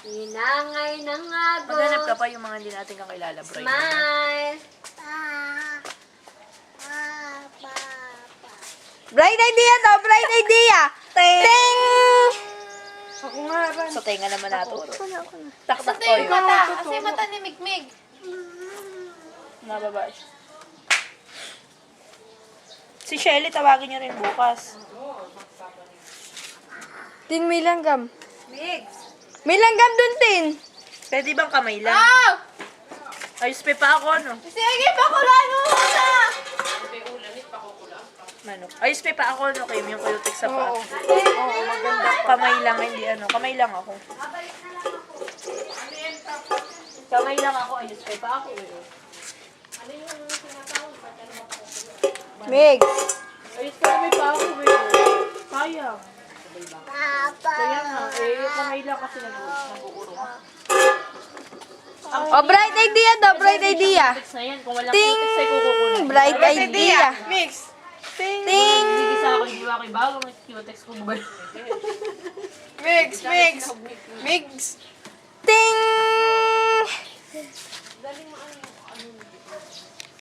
Hinangay ng agos. Maghanap ka pa yung mga hindi natin kakilala, bro. Smile. Bright idea daw, bright idea! Ting! Ako nga, Ran. Sa tenga naman nato. Taktak Tak-tak ko yung ko mata. Kasi yung mata ni Mikmig. Mababa siya. Si Shelly, tawagin niyo rin bukas. Tin, may langgam. Migs. May langgam dun, Tin! Pwede bang kamay lang? Oh! Ayos pa ako, no? Sige, pakulan mo muna! Manok. Ayos pa ako, no? Kayo yung kuyutik sa paa. Oo, maganda. Kamay lang, hindi ano. Kamay lang ako. Kamay lang ako, ayos pa ako. Meg! Ayos pa pa ako, sayang. Kaya nga, kamay lang kasi nag-uurong ako. Oh, bright idea daw, bright idea! Text na yan, kung walang Ting! text ay kukukunan. Bright idea! Mix. Ting! Hindi sa ako, hindi ako bago, mag-text ko ba? Mix. Mix. Mix. Ting!